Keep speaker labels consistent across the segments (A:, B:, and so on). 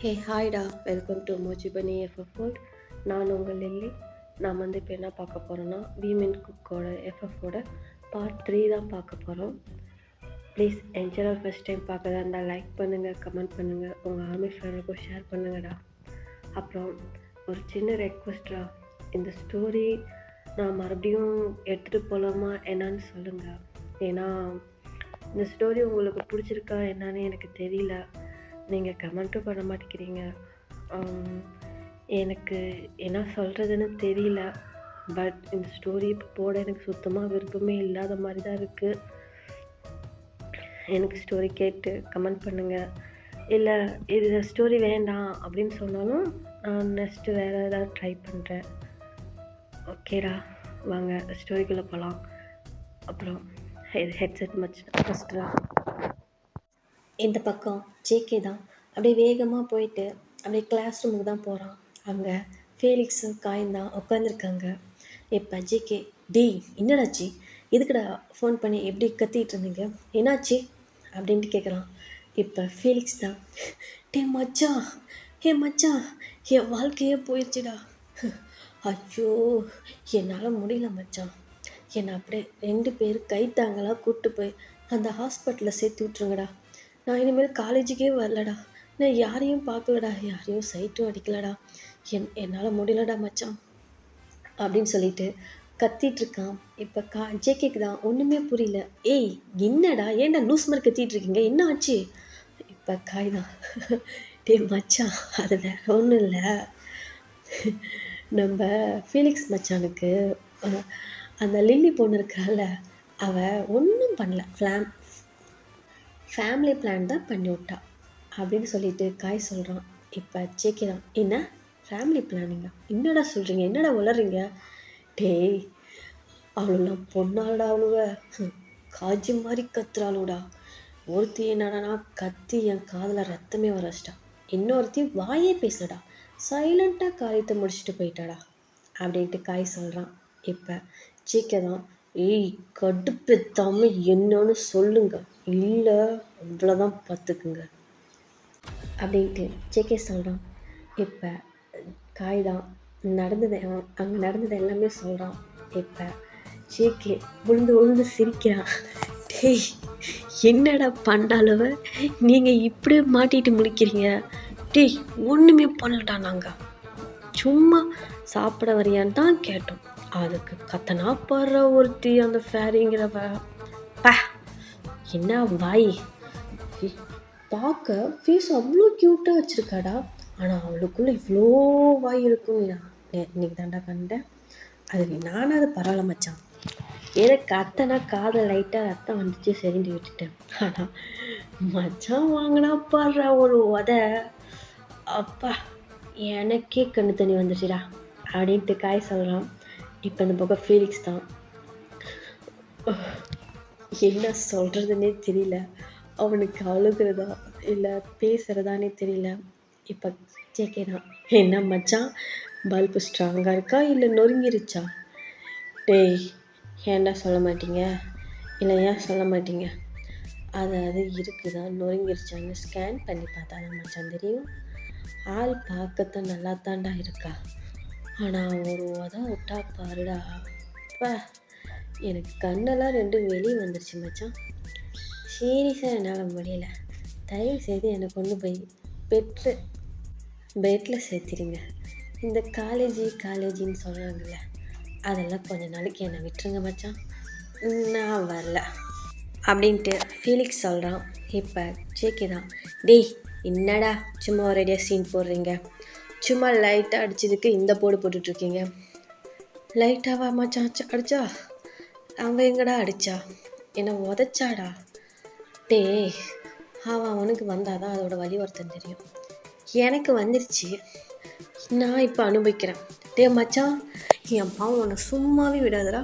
A: ஹே ஹாய்டா, welcome to மோஜிபனி FF world. நான் உங்கள் லில்லி. நான் இப்போ என்ன பார்க்க போகிறோன்னா, வீமென் குக்கோட எஃப்எஃபோட பார்ட் 3 தான் பார்க்க போகிறோம். ப்ளீஸ் என் சேனல் ஃபஸ்ட் டைம் பார்க்கறதா இருந்தால் லைக் பண்ணுங்கள், கமெண்ட் பண்ணுங்கள், உங்கள் ஆர்மி ஃப்ரெண்டுக்கும் ஷேர் பண்ணுங்கடா. அப்புறம் ஒரு சின்ன ரெக்வஸ்ட்ரா, இந்த ஸ்டோரி நான் மறுபடியும் எடுத்துகிட்டு போகலாமா என்னன்னு சொல்லுங்கள். ஏன்னா இந்த ஸ்டோரி உங்களுக்கு பிடிச்சிருக்கா என்னன்னு எனக்கு தெரியல. நீங்கள் கமெண்ட்டும் பண்ண மாட்டேங்கிறீங்க. எனக்கு என்ன சொல்கிறதுன்னு தெரியல. பட் இந்த ஸ்டோரி இப்போ போட எனக்கு சுத்தமாக விருப்பமே இல்லாத மாதிரி தான் இருக்குது. எனக்கு ஸ்டோரி கேட்டு கமெண்ட் பண்ணுங்கள். இல்லை இது ஸ்டோரி வேண்டாம் அப்படின்னு சொன்னாலும் நான் நெக்ஸ்ட்டு வேறு ஏதாவது ட்ரை பண்ணுறேன். ஓகேடா, வாங்க ஸ்டோரிக்குள்ளே போகலாம். அப்புறம் ஹெட்செட் ஃபஸ்ட்டு இந்த பக்கம் ஜேகே தான் அப்படியே வேகமாக போயிட்டு அப்படியே கிளாஸ் ரூமுக்கு தான் போகிறான். அங்கே ஃபேலிக்ஸும் காயும் தான் உட்காந்துருக்காங்க. இப்போ ஜேகே, டேய் என்னடாச்சு, எதுக்குடா ஃபோன் பண்ணி எப்படி கத்திக்கிட்டு இருந்தீங்க, என்னாச்சு அப்படின்ட்டு கேட்குறான். இப்போ ஃபேலிக்ஸ் தான், மச்சான் என் வாழ்க்கையே போயிடுச்சுடா. ஐயோ என்னால் முடியல மச்சான், என்னை அப்படியே 2 பேர் கைத்தாங்களாக கூப்பிட்டு போய் அந்த ஹாஸ்பிட்டலில் சேர்த்து விட்ருங்கடா. நான் இனிமேல் காலேஜுக்கே வரலடா. நான் யாரையும் பார்க்கலடா, யாரையும் சைட்டும் அடிக்கலடா. என்னால் முடியலடா மச்சான் அப்படின்னு சொல்லிட்டு கத்திகிட்ருக்கான். இப்போ ஜேகேக்கு தான் ஒன்றுமே புரியல. ஏய் என்னடா, ஏன்டா லூஸ் மாதிரி கத்திகிட்ருக்கீங்க, என்ன ஆச்சு? இப்போ காய் தான், மச்சான் அது வேற ஒன்றும் இல்லை, நம்ம ஃபீலிக்ஸ் மச்சானுக்கு அந்த லில்லி பொண்ணு இருக்கிறாள், அவள் ஒன்றும் பண்ணல, ஃபேமிலி பிளான் தான் பண்ணி விட்டா அப்படின்னு சொல்லிட்டு காய் சொல்கிறான். இப்போ ஜேகே தான், என்ன ஃபேமிலி பிளானிங்கா, என்னடா சொல்கிறீங்க, என்னடா வளர்றீங்க? டேய் அவ்வளோலாம் பொண்ணாடா, அவ்வளோவ காஜி மாதிரி கத்துறாளுடா. ஒருத்தி என்னடானா கத்தி என் காதில் ரத்தமே வரச்சிட்டா, இன்னொருத்தி வாயே பேசலடா, சைலண்ட்டாக காரியத்தை முடிச்சுட்டு போயிட்டாடா அப்படின்ட்டு காய் சொல்கிறான். இப்போ ஜேகே தான், ஏய் கடுப்பெத்தாம என்னன்னு சொல்லுங்க, இல்லை அவ்வளோதான் பார்த்துக்குங்க அப்படின்ட்டு ஜேகே சொல்கிறான். இப்போ காய் தான் அங்கே நடந்தது எல்லாமே சொல்கிறான். இப்போ ஜேகே விழுந்து சிரிக்கிறான். டேய் என்னடா பண்ணாலவ, நீங்கள் இப்படி மாட்டிட்டு முடிக்கிறீங்க? டேய் ஒன்றுமே பண்ணலடா, நாங்கள் சும்மா சாப்பிட வரியான்னு தான் கேட்டோம், அதுக்கு கத்தனா பாடுற ஒருத்தி அந்த ஃபேரிங்கிறவ. என்ன வாய், பார்க்க ஃபேஸ் அவ்வளோ க்யூட்டாக வச்சுருக்காடா, ஆனால் அவளுக்குள்ளே இவ்வளோ வாய் இருக்கும் இன்னைக்கு தாண்டா கண்டேன். அதுக்கு நானும் அது பரவாயில்ல மச்சான், எனக்கு அத்தனை காதில் லைட்டாக ரத்தம் வந்துச்சு சரிந்து விட்டுட்டேன். ஆனால் மச்சான் வாங்கினா பாடுறா ஒரு உதை, அப்பா எனக்கே கண்ணு தண்ணி வந்துச்சுடா அப்படின்ட்டு காய் சொல்கிறான். இப்போ இந்த பக்கம் ஃபீலிக்ஸ் தான், என்ன சொல்கிறதுனே தெரியல, அவனுக்கு அழுகிறதா இல்லை பேசுகிறதானே தெரியல. இப்போ ஜேகே தான், என்ன மச்சான் பல்பு ஸ்ட்ராங்காக இருக்கா இல்லை நொறுங்கிருச்சா? டேய் ஏன்டா சொல்ல மாட்டீங்க, இல்லை ஏன் சொல்ல மாட்டீங்க? அது இருக்குதா நொறுங்கிருச்சான்னு ஸ்கேன் பண்ணி பார்த்தா தான் மச்சான் தெரியும். ஆள் பார்க்கத்தான் நல்லா தாண்டா இருக்கா, ஆனால் ஒரு உதவ விட்டா பாருடா, அப்பா எனக்கு கண்ணெல்லாம் 2 வெளியே வந்துருச்சு மச்சான். சீரியஸாக என்னால் முடியல, தயவு செய்து என்னை கொண்டு போய் பெட்டில் சேர்த்திடுங்க. இந்த காலேஜின்னு சொல்கிறாங்கல்ல, அதெல்லாம் கொஞ்ச நாளைக்கு என்னை விட்டுருங்க மச்சான், நான் வரல அப்படின்ட்டு ஃபீலிக்ஸ் சொல்கிறான். இப்போ ஜேகே தான், டேய் என்னடா சும்மா ஒரேடியாக சீன் போடுறீங்க, சும்மா லைட்டாக அடித்ததுக்கு இந்த போடு போட்டுட்ருக்கீங்க. லைட்டாவா மச்சான் அடிச்சா, அவன் எங்கடா அடித்தா, என்னை உதச்சாடா? டேய் அவனுக்கு வந்தால் தான் அதோட வலி ஒருத்தன் தெரியும், எனக்கு வந்துருச்சு, நான் இப்போ அனுபவிக்கிறேன். டே மச்சான் என் பாவம் உன்னை சும்மாவே விடாதடா,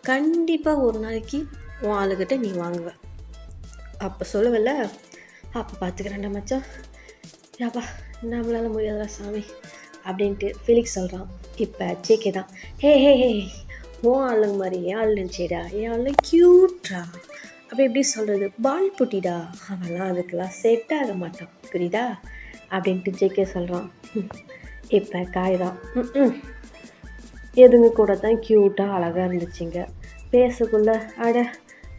A: கண்டிப்பாக ஒரு நாளைக்கு உன் ஆளுகிட்ட நீ வாங்குவ, அப்போ சொல்லுவல்ல, அப்போ பார்த்துக்கிறேன்டா மச்சான். யாப்பா நம்மளால முடியாதா சாமி அப்படின்ட்டு ஃபீலிக்ஸ் சொல்கிறான். இப்போ ஜேகே தான், ஹே உன் ஆளுங்க மாதிரி என் ஆள் நினச்சிடா, என் ஆள் க்யூட்ரா, அப்படி எப்படி சொல்கிறது, பால் புட்டிடா, அவெல்லாம் அதுக்கெல்லாம் செட் ஆக மாட்டான் புரியுதா அப்படின்ட்டு ஜேகே சொல்கிறான். இப்போ காய் தான் எதுங்க கூட தான் க்யூட்டாக அழகாக இருந்துச்சுங்க. பேசக்குள்ள அட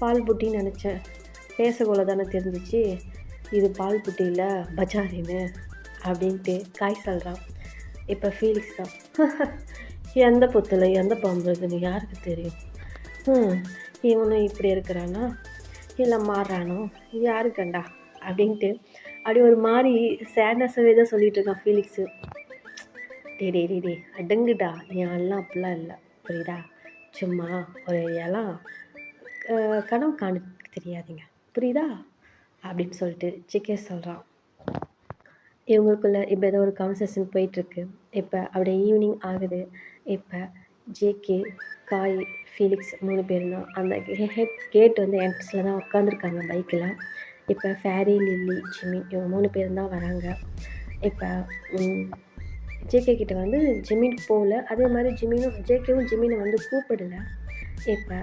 A: பால் புட்டின்னு நினச்சேன். பேசக்குள்ள தானே தெரிஞ்சிச்சு இது பால் புட்டி இல்லை பஜாரின்னு அப்படின்ட்டு காய் சொல்கிறான். இப்போ ஃபீலிக்ஸ் தான் எந்த புத்தில் எந்த பாம்பு இருக்குன்னு யாருக்கு தெரியும்? இவனும் இப்படி இருக்கிறானா இல்லை மாறுறானோ யாரு கண்டா அப்படின்ட்டு அப்படி ஒரு மாதிரி சேட்னஸாகவே தான் சொல்லிகிட்டு இருக்கான் ஃபீலிக்ஸு. டே அடங்குடா, எல்லாம் அப்படிலாம் இல்லை புரியுதா? சும்மா ஒரு ஏரியாலாம் கனவு காண தெரியாதீங்க புரியுதா அப்படின்னு சொல்லிட்டு ஜேகே சொல்கிறான். இவங்களுக்குள்ள இப்போ ஏதோ ஒரு கான்வர்சேஷன் போயிட்டுருக்கு. இப்போ அப்படியே ஈவினிங் ஆகுது. இப்போ ஜேகே, காய், ஃபீலிக்ஸ் 3 பேரும் தான் அந்த கேட் வந்து என்ட்ரன்ஸில் தான் உட்காந்துருக்காங்க பைக்கில். இப்போ ஃபேரி, லில்லி, ஜிம்மி இவங்க 3 பேரும் தான் வராங்க. இப்போ ஜேகே கிட்ட வந்து ஜிமின் போகல, அதே மாதிரி ஜேகேவும் ஜிமினை வந்து கூப்பிடல. இப்போ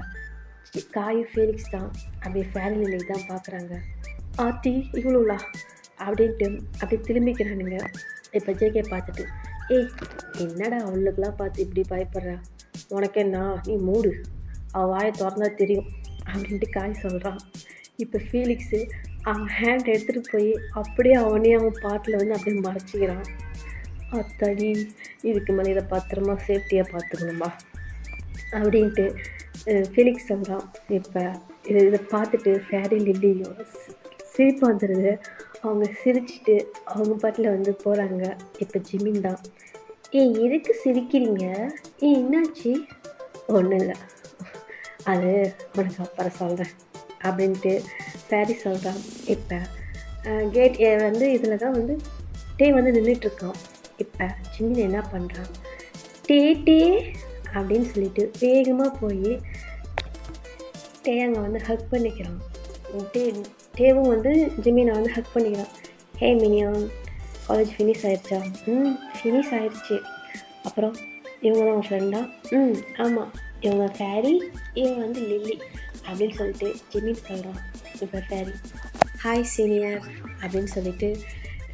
A: காய், ஃபீலிக்ஸ் தான் அப்படியே ஃபேரி, லில்லி தான் பார்க்குறாங்க. ஆத்தி இவ்வளோலா அப்படின்ட்டு அப்படி திரும்பிக்கிறானுங்க. இப்போ ஜேகே பார்த்துட்டு என்னடா அவளுக்கெல்லாம் பார்த்து இப்படி பயப்படுறா, உனக்கு என்ன, நீ மூடு, அவள் வாயை திறந்தா தெரியும் அப்படின்ட்டு காய் சொல்கிறான். இப்போ ஃபீலிக்ஸு அவன் ஹேண்ட் எடுத்துகிட்டு போய் அப்படியே அவன் பாட்டில் வந்து அப்படியே மறைச்சிக்கிறான். அத்தடி இதுக்கு மேலே இதை பத்திரமா சேஃப்டியாக பார்த்துக்கணுமா அப்படின்ட்டு ஃபீலிக்ஸ் சொல்கிறான். இப்போ இதை பார்த்துட்டு ஃபேரி, லில்லியும் சிரிப்பு வந்துடுது. அவங்க சிரிச்சிட்டு அவங்க பாட்டில் வந்து போகிறாங்க. இப்போ ஜிமின் தான் எதுக்கு சிரிக்கிறீங்க? என்னாச்சு? ஒன்றும் இல்லை, அது உனக்கு அப்புறம் சொல்கிறேன் அப்படின்ட்டு ஃபேரி சொல்கிறான். இப்போ கேட் வந்து இதில் தான் வந்து டே வந்து நின்றுட்டுருக்கான். இப்போ ஜிமின் என்ன பண்ணுறான், டே அப்படின்னு சொல்லிட்டு வேகமாக போய் டே அங்கே வந்து ஹக் பண்ணிக்கிறான். டேவும் வந்து ஜிமினை வந்து ஹக் பண்ணிக்கிறான். ஹே மினியான், காலேஜ் ஃபினிஷ் ஆயிடுச்சா? ஃபினிஷ் ஆயிடுச்சு. அப்புறம் இவங்க தான் உன் ஃப்ரெண்டா? ஆமாம், இவங்க ஃபேரி, இவங்க வந்து லில்லி அப்படின்னு சொல்லிட்டு ஜிமின் சொல்கிறான். இப்போ ஃபேரி ஹாய் சீனியர் அப்படின்னு சொல்லிட்டு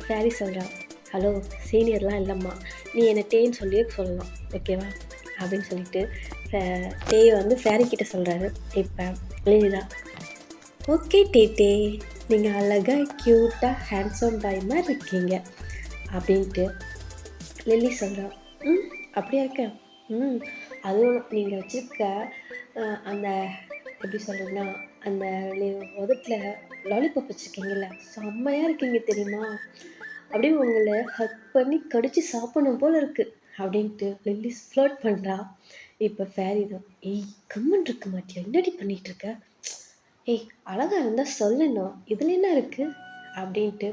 A: ஃபேரி சொல்கிறான். ஹலோ சீனியர்லாம் இல்லைம்மா, நீ என்னை டேன்னு சொல்லியே சொல்லலாம் ஓகேவா அப்படின்னு சொல்லிட்டு டே வந்து ஃபேரி கிட்ட சொல்கிறாரு. இப்போ லில்லி தான் ஓகே டே, நீங்கள் அழகாக க்யூட்டாக ஹேண்ட்ஸம் பாய் மாதிரி இருக்கீங்க அப்படின்ட்டு லில்லி சொல்கிறான். அப்படியா இருக்கேன்? அதுவும் நீங்கள் வச்சுருக்க அந்த எப்படி சொல்கிறதுன்னா அந்த உதட்டில் லாலிபாப் வச்சுருக்கீங்கல்ல, செம்மையாக இருக்கீங்க தெரியுமா, அப்படியே உங்களை ஹக் பண்ணி கடிச்சு சாப்பிடணும் போல் இருக்குது அப்படின்ட்டு லில்லி ஃப்ளர்ட் பண்ணுறா. இப்போ ஃபேரி தான் கம்மன் இருக்க மாட்டியா, என்னடி பண்ணிகிட்ருக்க, அழகாக இருந்தால் சொல்லணும், இதில் என்ன இருக்குது அப்படின்ட்டு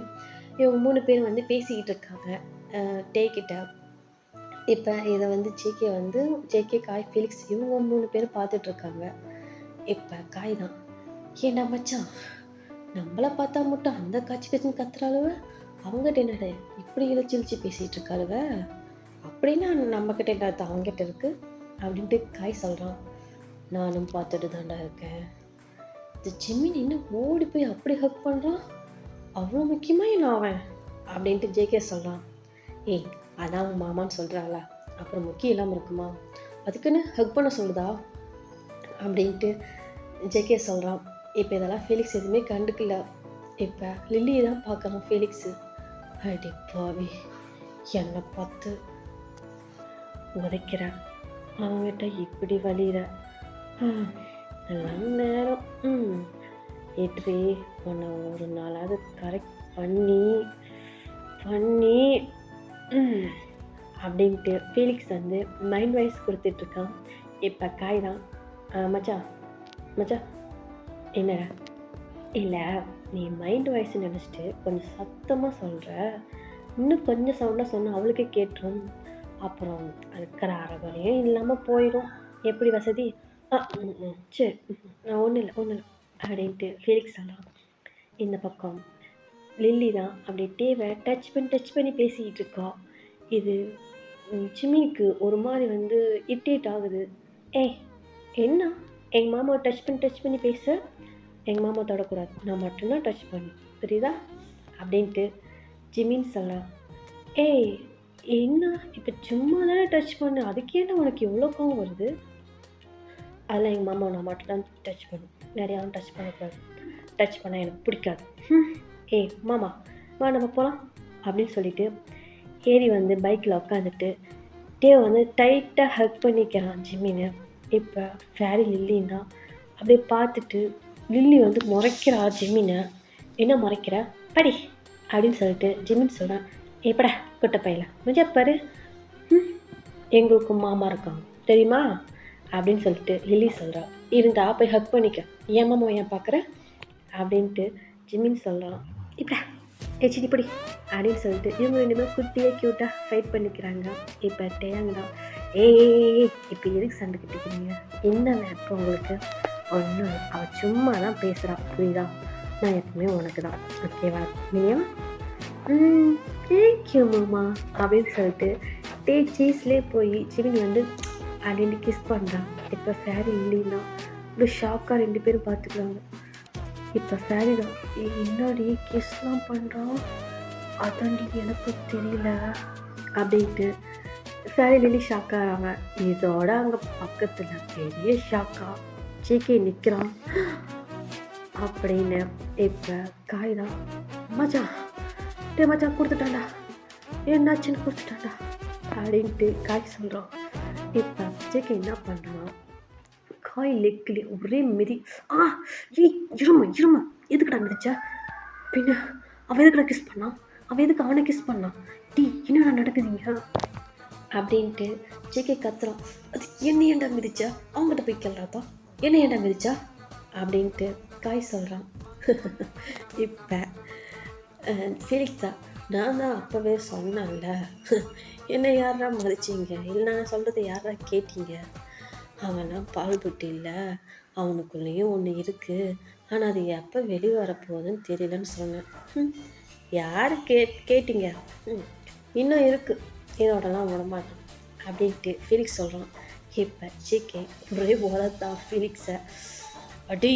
A: இவங்க 3 பேர் வந்து பேசிக்கிட்டு இருக்காங்க டே கிட்ட. இப்போ இதை வந்து ஜேகே, காய், ஃபீலிக்ஸ் இவங்க 3 பேரும் பார்த்துட்ருக்காங்க. இப்போ காய் தான் ஏண்டா மச்சான், நம்மளை பார்த்தா மட்டும் அந்த காய்ச்சின்னு கத்துறாளுவ, அவங்ககிட்ட என்னடா இப்படி இழிச்சு பேசிகிட்டு இருக்காளுவ, அப்படின்னா நம்மக்கிட்ட என்ன அவங்ககிட்ட இருக்கு அப்படின்ட்டு காய் சொல்கிறான். நானும் பார்த்துட்டு தாண்டா இருக்கேன், இந்த ஜிமின் இன்னும் ஓடி போய் அப்படி ஹக் பண்ணுறான், அவ்வளோ முக்கியமாக என்ன அவன் அப்படின்ட்டு ஜேகே சொல்கிறான். அதான் அவன் மாமான்னு சொல்கிறாளா, அப்புறம் முக்கியம் இல்லாமல் இருக்குமா, அதுக்குன்னு ஹக் பண்ண சொல்லுதா அப்படின்ட்டு ஜேகே சொல்கிறான். இப்போ இதெல்லாம் ஃபீலிக்ஸ் எதுவுமே கண்டுக்கல. இப்போ லில்லியை தான் பார்க்குறான் ஃபீலிக்ஸு. அடி பாவி, என்னை பார்த்து உதைக்கிறேன், அவங்ககிட்ட இப்படி வலிகிற நல்ல நேரம் ஏற்றி உன்னை ஒரு நாளாவது கரெக்ட் பண்ணி அப்படின்ட்டு ஃபீலிக்ஸ் வந்து மைண்ட் வைஸ் கொடுத்துட்ருக்கான். இப்போ காய் தான் மச்சா என்னடா, இல்லை நீ மைண்ட் வாய்ஸ் நினச்சிட்டு கொஞ்சம் சத்தமாக சொல்கிற, இன்னும் கொஞ்சம் சவுண்டாக சொன்னால் அவளுக்கே கேட்டுரும், அப்புறம் இருக்கிற அரகுறையும் இல்லாமல் போயிடும், எப்படி வசதி? சரி நான் ஒன்றும் இல்லை அப்படின்ட்டு ஃபீலிக்ஸ் சொல்லலாம். இந்த பக்கம் லில்லி தான் அப்படி டேவை டச் பண்ணி பேசிக்கிட்டு இருக்கா. இது ஜிம்மிக்கு ஒரு மாதிரி வந்து இரிட்டேட் ஆகுது. என்ன எங்கள் மாமாவை டச் பண்ணி பேச, எங்கள் மாமா தொடக்கூடாது, நான் மட்டும்தான் டச் பண்ணு புரியுதா அப்படின்ட்டு ஜிமின் சொல்கிறான், ஏய் என்ன இப்போ சும்மா தானே டச் பண்ணு, அதுக்கேண்டா உனக்கு எவ்வளோ கோவம் வருது? அதில் எங்கள் மாமா நான் மட்டும் தான் டச் பண்ணும், வேறு யாரும் டச் பண்ணக்கூடாது, டச் பண்ணால் எனக்கு பிடிக்காது. ஏய் மாமா வா நம்ம போகலாம் அப்படின்னு சொல்லிட்டு ஏறி வந்து பைக்கில் உட்காந்துட்டு டேவ் வந்து டைட்டாக ஹக் பண்ணிக்கிறான் ஜிம்மினை. இப்போ ஃபேரி லில்லின்னா அப்படியே பார்த்துட்டு லில்லி வந்து முறைக்கிறா ஜிம்மினை. என்ன முறைக்கிற படி அப்படின்னு சொல்லிட்டு ஜிம்மின் சொல்கிறான், எப்படா குட்டை பையில மஜப்பாரு, எங்களுக்கு மாமா இருக்காங்க தெரியுமா அப்படின்னு சொல்லிட்டு லில்லி சொல்கிறா. இருந்தா போய் ஹக் பண்ணிக்க, ஏன் மாமா ஏன் பார்க்குற அப்படின்ட்டு ஜிம்மின் சொல்கிறான். இப்போ சிடி பிடி அப்படின்னு சொல்லிட்டு இவங்க ரெண்டு பேரும் குட்டியாக க்யூட்டாக ஃபைட் பண்ணிக்கிறாங்க. இப்போ டேயாங்க தான், ஏய் இப்போ எதுக்கு சண்டை கட்டிக்கிறீங்க, என்ன இப்போ உங்களுக்கு ஒன்றும், அவள் சும்மா தான் பேசுகிறான் புரியுதா, நான் எப்பவுமே உனக்கு தான் ஓகேவா, நீயும் தேங்க்யூ மாமா அப்படின்னு சொல்லிட்டு சீஸ்லேயே போய் ஜிமின் வந்து அப்படின்னு கிஸ் பண்ணுறான். இப்போ ஃபேரி இல்லைன்னா இப்படி ஷாக்காக ரெண்டு பேரும் பார்த்துக்குறாங்க. இப்போ ஃபேரி தான், என்னடி கிஸ்லாம் பண்ணுறான், அதாண்டி எனக்கு தெரியல அப்படின்ட்டு ஃபேரி லில்லி ஷாக்காகிறாங்க. இதோட அங்கே பக்கத்தில் பெரிய ஷாக்கா ஜேகே நிற்கிறான் அப்படின்னு. இப்போ காய் தான், மச்சான் டே மச்சான் கொடுத்துட்டான்டா, என்னாச்சுன்னு கொடுத்துட்டான்டா அப்படின்ட்டு காய் சொல்கிறான். இப்போ ஜேகே என்ன பண்ணுறான், காய் லெக்கில் ஒரே மிதி, ஏய் இருமா எதுக்குடா மிதிச்ச, பின்ன அவன் எதுக்குடா கிஸ் பண்ணான், அவன் எதுக்கு அவனை கிஸ் பண்ணான், என்னடா நடக்குதுங்க அப்படின்ட்டு ஜேகே கத்துறான். அது என்ன ஏன்டா மிதிச்சா, அவங்ககிட்ட போய் கேள்றாத்தா, என்ன ஏன்டா மிதிச்சா அப்படின்ட்டு காய் சொல்கிறான். இப்போ ஃபீலிக்ஸா, நான் தான் அப்போவே சொன்னேன்ல, என்னை யாரா மதிச்சிங்க, இல்லை நான் சொல்கிறத யாரா கேட்டீங்க, அவன்லாம் பால் புட்டி இல்லை, அவனுக்குள்ளேயும் ஒன்று இருக்குது, ஆனால் அது எப்போ வெளியே வரப்போகுதுன்னு தெரியலன்னு சொன்னேன். யார் கேட்டீங்க, இன்னும் இருக்குது, இதோடலாம் விடமாட்டேன் அப்படின்ட்டு ஃபீலிக்ஸ் சொல்கிறான். இப்போ ஜேகே ஒரே போலத்தான் ஃபீலிக்ஸை, அடி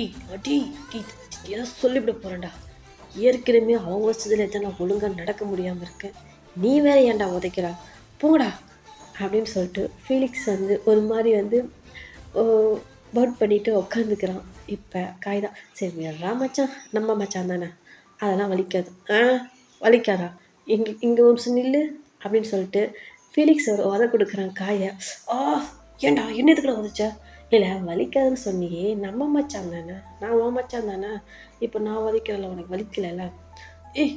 A: ஏதோ சொல்லிவிட போகிறேன்டா, ஏற்கனவே அவங்க வச்சதுல தான் நான் ஒழுங்காக நடக்க முடியாமல் இருக்கேன், நீ வேற ஏன்டா உதைக்கிறா, போங்கடா அப்படின்னு சொல்லிட்டு ஃபீலிக்ஸ் வந்து ஒரு மாதிரி வந்து பர்ட் பண்ணிட்டு உட்காந்துக்கிறான். இப்போ காய்தான், சரி வேறா மச்சான், நம்ம மச்சான் தானே, அதெல்லாம் வலிக்காது, வலிக்காதா, இங்கே ஒரு நிமிஷம் நில்லு அப்படின்னு சொல்லிட்டு ஃபீலிக்ஸ் ஒரு உதை கொடுக்குறான் காயை. ஏன்டா என்ன எதுக்குள்ள உதைச்ச, இல்லை வலிக்காதுன்னு சொன்னியே, நம்ம மச்சான் தானே, நான் உன் மச்சான் தானே, இப்போ நான் வலிக்கிறல உனக்கு வலிக்கலைல்ல, ஏய்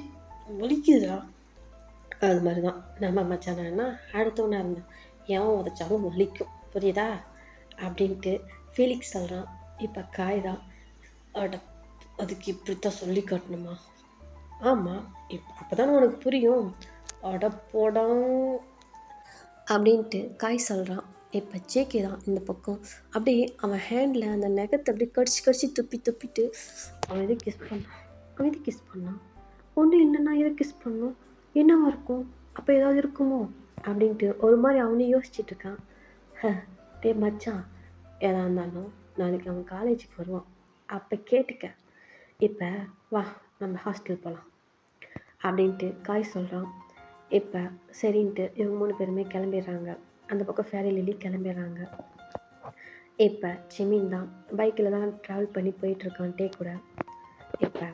A: வலிக்குதுடா, அது மாதிரி தான் நம்ம மச்சானா அடுத்தவனா இருந்தேன், ஏன் உதைச்சாலும் வலிக்கும் புரியுதா அப்படின்ட்டு ஃபீலிக்ஸ் சொல்கிறான். இப்போ காய் தான், அதுக்கு இப்படித்தான் சொல்லி காட்டணுமா, ஆமாம் இப்போ அப்போ தானே உனக்கு புரியும், போடாம் அப்படின்ட்டு காய் சொல்கிறான். இப்போ ஜேகே தான் இந்த பக்கம் அப்படியே அவன் ஹேண்டில் அந்த நெகத்தை அப்படியே கடிச்சு துப்பிட்டு அவன் எது கிஸ் பண்ணான் ஒன்றும் இல்லைன்னா எதை கிஸ் பண்ணோம், என்னவா இருக்கும், அப்போ ஏதாவது இருக்குமோ அப்படின்ட்டு ஒரு மாதிரி அவனையும் யோசிச்சுட்டு இருக்கான். டே மச்சான், எதாக இருந்தாலும் நாளைக்கு அவன் காலேஜுக்கு வருவான், அப்போ கேட்டுக்க, இப்போ வா நம்ம ஹாஸ்டல் போகலாம் அப்படின்ட்டு காய் சொல்கிறான். இப்போ சரின்ட்டு இவங்க 3 பேருமே கிளம்பிடுறாங்க. அந்த பக்கம் ஃபேரி லில்லி கிளம்பிடுறாங்க. இப்போ ஜிமின் தான் பைக்கில் தான் ட்ராவல் பண்ணி போயிட்டுருக்கான் டே கூட. இப்போ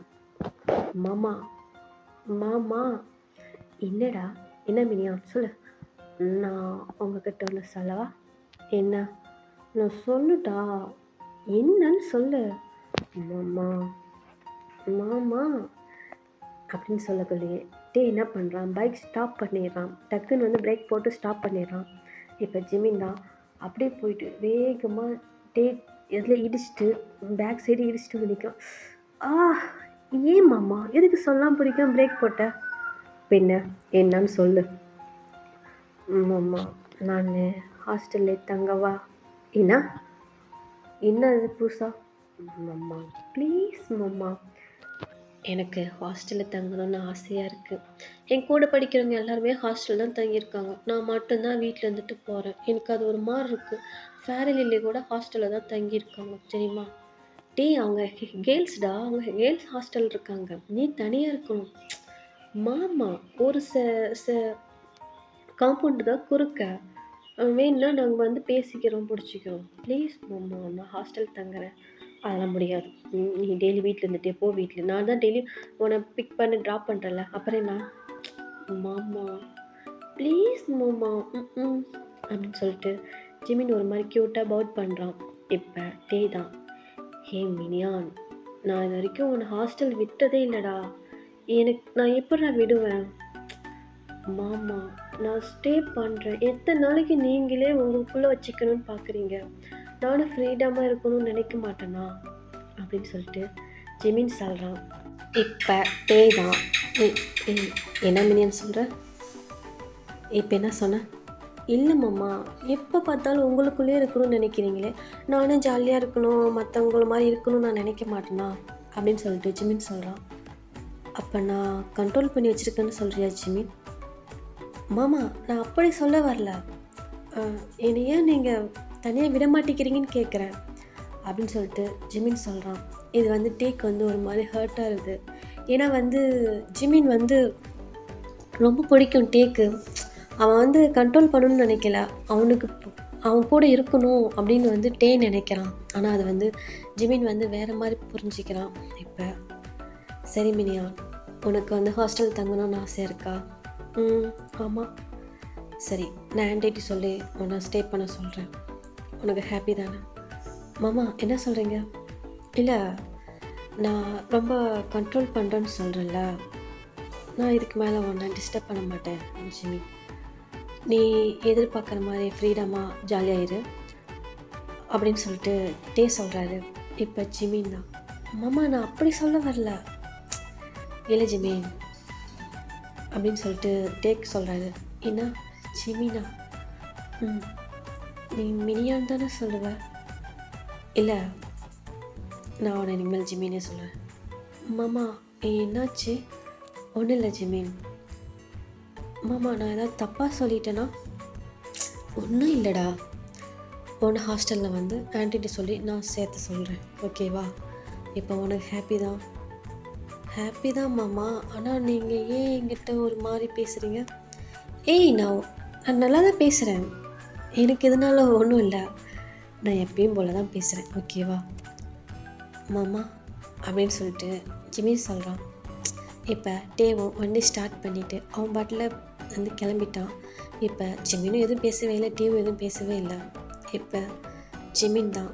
A: மாமா என்னடா, என்ன மினியா சொல்லு, நான் உங்ககிட்ட ஒன்று சொல்லவா, என்ன, நான் சொல்லுடா, என்னன்னு சொல்லு, மாமா அப்படின்னு சொல்லக்குள்ளேயே டே என்ன பண்ணுறான், பைக் ஸ்டாப் பண்ணிடுறான், டக்குன்னு வந்து பிரேக் போட்டு ஸ்டாப் பண்ணிடுறான். இப்போ ஜிமின் தான் அப்படியே போயிட்டு வேகமாக டே எதில் இடிச்சிட்டு பேக் சைடு இடிச்சிட்டு வந்து நிற்கும். ஏன் மாமா எதுக்கு சொல்லாமல் பிடிக்கும் பிரேக் போட்ட, பின்ன என்னன்னு சொல்லு. மாமா நான் ஹாஸ்டல்லே தங்கவா, என்ன இது புதுசா, மாமா ப்ளீஸ் மாமா, எனக்கு ஹாஸ்டலில் தங்கணும்னு ஆசையாக இருக்குது, என் கூட படிக்கிறவங்க எல்லாருமே ஹாஸ்டல் தான் தங்கியிருக்காங்க, நான் மட்டும்தான் வீட்டில் இருந்துட்டு போகிறேன், எனக்கு அது ஒரு மாதிரி இருக்குது. ஃபேரி லில்லி கூட ஹாஸ்டலில் தான் தங்கியிருக்காங்க தெரியுமா, அவங்க கேர்ள்ஸ்டா, அவங்க கேர்ள்ஸ் ஹாஸ்டல் இருக்காங்க, நீ தனியாக இருக்கணும், மாமா ஒரு காம்பவுண்டு தான் குறுக்க. வேணும்னா நாங்கள் வந்து பேசிக்கிறோம் பிடிச்சிக்கிறோம். ப்ளீஸ் மாமா நான் ஹாஸ்டல் தங்குறேன். அதெல்லாம் முடியாது. நீ டெய்லி வீட்டில் இருந்துட்டே போ. வீட்டில் நான் தான் டெய்லி உன்னை பிக் பண்ணி ட்ராப் பண்ணுறேன்ல, அப்புறம் என்ன? மாமா ப்ளீஸ் மாமா. ம் அப்படின்னு சொல்லிட்டு ஜிமின் ஒரு மாதிரி க்யூட்டாக பவுட் பண்ணுறான். இப்போ டே தான், ஹே மினியான், நான் இது வரைக்கும் உன்னை ஹாஸ்டல் விட்டதே இல்லைடா. நான் எப்படிடா விடுவேன்? மாமா நான் ஸ்டே பண்ணுறேன். எத்தனை நாளைக்கு நீங்களே உங்களுக்குள்ளே வச்சுக்கணும்னு பார்க்குறீங்க? நானும் ஃப்ரீடமாக இருக்கணும்னு நினைக்க மாட்டேனா அப்படின்னு சொல்லிட்டு ஜிமின் சொல்கிறான். இப்போ டே தான், என்ன மினியன் சொல்கிற? இப்போ என்ன சொன்ன? இல்லை மாமா, எப்போ பார்த்தாலும் உங்களுக்குள்ளேயே இருக்கணும்னு நினைக்கிறீங்களே, நானும் ஜாலியாக இருக்கணும், மற்றவங்கள மாதிரி இருக்கணும்னு நான் நினைக்க மாட்டேனா அப்படின்னு சொல்லிட்டு ஜிமின் சொல்கிறான். அப்போ நான் கண்ட்ரோல் பண்ணி வச்சுருக்கேன்னு சொல்கிறியா ஜிமின்? மாமா நான் அப்படி சொல்ல வரல, என்னை ஏன் நீங்கள் தனியாக விட மாட்டேங்கிறீங்கன்னு கேட்குறேன் அப்படின்னு சொல்லிட்டு ஜிமின் சொல்கிறான். இது வந்து டேக் வந்து ஒரு மாதிரி ஹர்ட்டாக இருக்குது. ஏன்னா வந்து ஜிமின் வந்து ரொம்ப பிடிக்கும் டேக்கு. அவன் வந்து கண்ட்ரோல் பண்ணணும்னு நினைக்கல, அவன் கூட இருக்கணும் அப்படின்னு வந்து டே நினைக்கிறான். ஆனால் அது வந்து ஜிமின் வந்து வேறு மாதிரி புரிஞ்சிக்கிறான். இப்போ சரி மினியா, உனக்கு வந்து ஹாஸ்டல் தங்கணும்னு ஆசை இருக்கா? ஆமாம். சரி, நான் ஆன்டிட்டி சொல்லி உன்னை ஸ்டே பண்ண சொல்கிறேன். உனக்கு ஹாப்பி தானே? மாமா என்ன சொல்கிறீங்க? இல்லை, நான் ரொம்ப கண்ட்ரோல் பண்ணுறேன்னு சொல்கிறேன்ல, நான் இதுக்கு மேலே உன்னை டிஸ்டர்ப் பண்ண மாட்டேன் ஜிமி. நீ எதிர்பார்க்குற மாதிரி ஃப்ரீடமாக ஜாலியாக இரு அப்படின்னு சொல்லிட்டு டே சொல்கிறாரு. இப்போ ஜிமின் தான், மாமா நான் அப்படி சொல்ல வரல. இல்லை ஜிமின் அப்படின்னு சொல்லிட்டு டேக் சொல்கிறாரு. என்ன ஜிமினா? நீ மினியான் தானே சொல்லுவ? இல்லை, நான் அவனை இனிமேல் ஜிமினே சொல்லுவேன். மாமா என்னாச்சு? ஒன்றும் இல்லை ஜிமின். மாமா நான் ஏதாவது தப்பாக சொல்லிட்டேனா? ஒன்றும் இல்லைடா, உன்னை ஹாஸ்டலில் வந்து ஆன்டிட்டி சொல்லி நான் சேர்த்து சொல்கிறேன், ஓகேவா? இப்போ உனக்கு ஹாப்பி தான்? ஹாப்பி தான் மாமா. ஆனால் நீங்கள் ஏன் என்கிட்ட ஒரு மாதிரி பேசுகிறீங்க? நான் நல்லா தான் பேசுகிறேன், எனக்கு இதனால ஒன்றும் இல்லை. நான் எப்பயும் போல தான் பேசுகிறேன், ஓகேவா மாமா அப்படின்னு சொல்லிட்டு ஜிமின் சொல்கிறான். இப்போ டேவும் வண்டி ஸ்டார்ட் பண்ணிவிட்டு அவன் பாட்டில் வந்து கிளம்பிட்டான். இப்போ ஜிமினும் எதுவும் பேசவே இல்லை, டேவும் எதுவும் பேசவே இல்லை. இப்போ ஜிமின் தான்,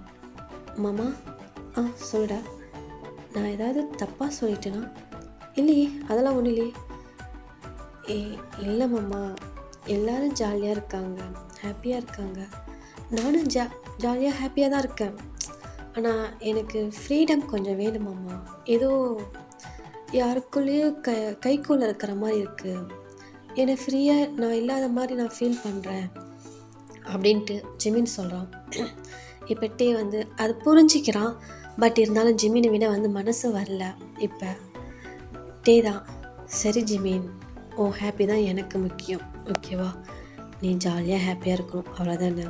A: மாமா சொல்லுடா, நான் ஏதாவது தப்பாக சொல்லிட்டேனா? இல்லையே, அதெல்லாம் ஒன்றும் இல்லையே. இல்லை மாமா, எல்லோரும் ஜாலியாக இருக்காங்க, ஹாப்பியாக இருக்காங்க. நானும் ஜாலியாக ஹாப்பியாக தான் இருக்கேன். ஆனால் எனக்கு ஃப்ரீடம் கொஞ்சம் வேணுமாம்மா. ஏதோ யாருக்குள்ளேயோ கைக்குள்ளே இருக்கிற மாதிரி இருக்குது. என்னை ஃப்ரீயாக நான் இல்லாத மாதிரி நான் ஃபீல் பண்ணுறேன் அப்படின்ட்டு ஜிமின் சொல்கிறான். இப்போ டே வந்து அது புரிஞ்சிக்கிறான். பட் இருந்தாலும் ஜிமினை விட வந்து மனசு வரல. இப்போ டே தான், சரி ஜிமின், ஓ ஹாப்பி தான் எனக்கு முக்கியம், ஓகேவா? நீ ஜாலியாக ஹாப்பியாக இருக்கணும், அவ்வளோதானே.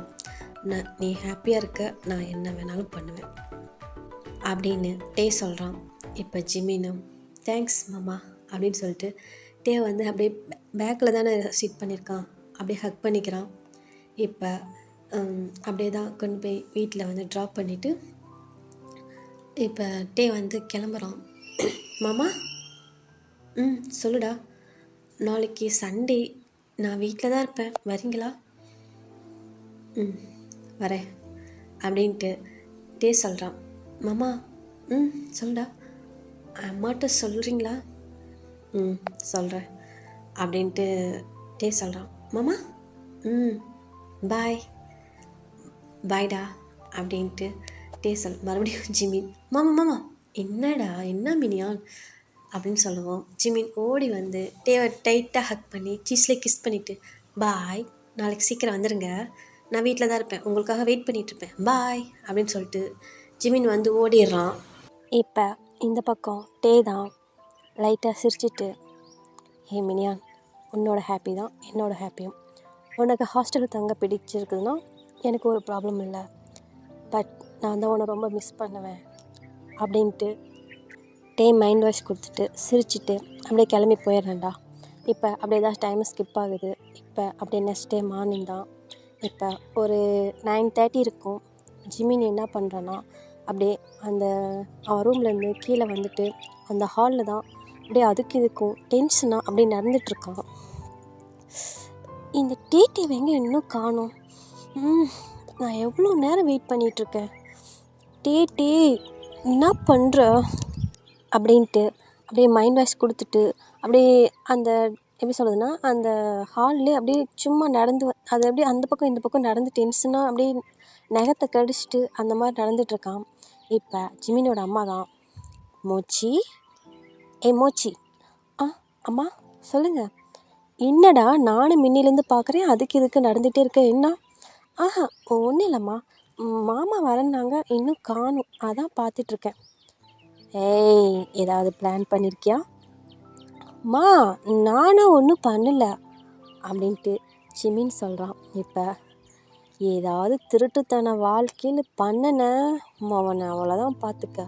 A: நீ ஹாப்பியாக இருக்க, நான் என்ன வேணாலும் பண்ணுவேன் அப்படின்னு டே சொல்கிறான். இப்போ ஜிமினும் தேங்க்ஸ் மாமா அப்படின்னு சொல்லிட்டு டே வந்து அப்படியே பேக்கில் தானே சீட் பண்ணியிருக்கான், அப்படியே ஹக் பண்ணிக்கிறான். இப்போ அப்படியே தான் கொண்டு போய் வீட்டில் வந்து ட்ராப் பண்ணிவிட்டு இப்போ டே வந்து கிளம்புறான். மாமா சொல்லுடா. நாளைக்கு சண்டே, நான் வீட்டில் தான் இருப்பேன், வரீங்களா? வரேன் அப்படின்ட்டு டே சொல்கிறான். மாமா சொல்லுடா. அம்மாட்ட சொல்கிறீங்களா? சொல்கிறேன் அப்படின்ட்டு டே சொல்கிறான். மாமா பாய் பாய்டா அப்படின்ட்டு டே மறுபடியும் ஜிமின், மாமா என்னடா, என்ன மினியான் அப்படின்னு சொல்லுவோம். ஜிமின் ஓடி வந்து டேவை டைட்டாக ஹக் பண்ணி சீஸில் கிஸ் பண்ணிவிட்டு, பாய், நாளைக்கு சீக்கிரம் வந்துடுங்க, நான் வீட்டில் தான் இருப்பேன், உங்களுக்காக வெயிட் பண்ணிகிட்ருப்பேன், பாய் அப்படின்னு சொல்லிட்டு ஜிமின் வந்து ஓடிடுறான். இப்போ இந்த பக்கம் டே தான் லைட்டாக சிரிச்சிட்டு, ஹே மினியான், உன்னோட ஹாப்பி தான் என்னோடய ஹாப்பியும். உனக்கு ஹாஸ்டலில் தங்க பிடிச்சிருக்குதுன்னா எனக்கு ஒரு ப்ராப்ளம் இல்லை. பட் நான் தான் உன்னை ரொம்ப மிஸ் பண்ணுவேன் அப்படின்ட்டு டே மைண்ட் வாஷ் கொடுத்துட்டு சிரிச்சிட்டு அப்படியே கிளம்பி போயிடுறேன்டா. இப்போ அப்படியே தான் டைம் ஸ்கிப் ஆகுது. இப்போ அப்படியே நெக்ஸ்ட் டே மார்னிங் தான். இப்போ ஒரு 9:30 இருக்கும். ஜிமின் என்ன பண்ணுறான்னா அப்படியே அந்த அவன் ரூம்லேருந்து கீழே வந்துட்டு அந்த ஹாலில் தான் அப்படியே அதுக்கு இதுக்கும் டென்ஷனாக அப்படியே நடந்துகிட்ருக்கான். இந்த டிடிவி எங்கே இன்னும் காணோம். நான் எவ்வளோ நேரம் வெயிட் பண்ணிகிட்ருக்கேன். டிடி என்ன பண்ணுற அப்படின்ட்டு அப்படியே மைண்ட் வாஷ் கொடுத்துட்டு அப்படியே அந்த எப்படி சொல்கிறதுனா அந்த ஹால்லே அப்படியே சும்மா நடந்து அது அப்படியே அந்த பக்கம் இந்த பக்கம் நடந்து டென்ஷனாக அப்படியே நகத்தை கடிச்சிட்டு அந்த மாதிரி நடந்துகிட்ருக்கான். இப்போ ஜிமினோட அம்மா தான். மோச்சி, மோச்சி, அம்மா சொல்லுங்கள். என்னடா நானும் மின்னிலேருந்து பார்க்குறேன், அதுக்கு இதுக்கு நடந்துகிட்டே இருக்கேன், என்ன? ஒன்றும் இல்லைம்மா, மாமா வரேன்னாங்க, இன்னும் காணும், அதான் பார்த்துட்ருக்கேன். ஏய், ஏதாவது பிளான் பண்ணியிருக்கியா? மா, நானும் ஒன்றும் பண்ணலை அப்படின்ட்டு ஜிமின் சொல்கிறான். இப்போ ஏதாவது திருட்டுத்தன வாழ்க்கையில் பண்ணினேன் அவனை அவ்வளோதான் பார்த்துக்க.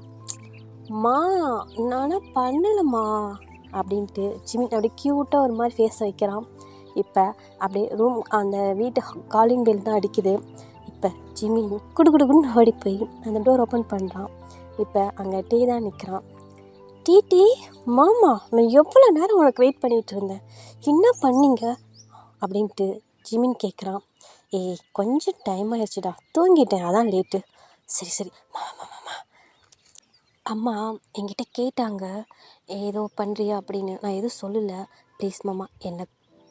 A: மா, நானும் பண்ணலைம்மா அப்படின்ட்டு ஜிமின் அப்படியே க்யூட்டாக ஒரு மாதிரி ஃபேஸ் வைக்கிறான். இப்போ அப்படியே ரூம் அந்த வீட்டு காலிங் பெல் தான் அடிக்குது. இப்போ ஜிமின் குடுகுடுன்னு ஓடி போய் அந்த டோர் ஓப்பன் பண்ணுறான். இப்போ அங்கே டீ தான் நிற்கிறான். டிடி, மாமா, நான் எவ்வளோ நேரம் உனக்கு வெயிட் பண்ணிகிட்டு இருந்தேன், என்ன பண்ணீங்க அப்படின்ட்டு ஜிமின் கேட்குறான். கொஞ்சம் டைம் ஆயிடுச்சுடா, தூங்கிட்டேன், அதான் லேட்டு. சரி மாமா, அம்மா என்கிட்ட கேட்டாங்க ஏதோ பண்ணுறியா அப்படின்னு. நான் எதுவும் சொல்லலை. ப்ளீஸ் மாமா, என்னை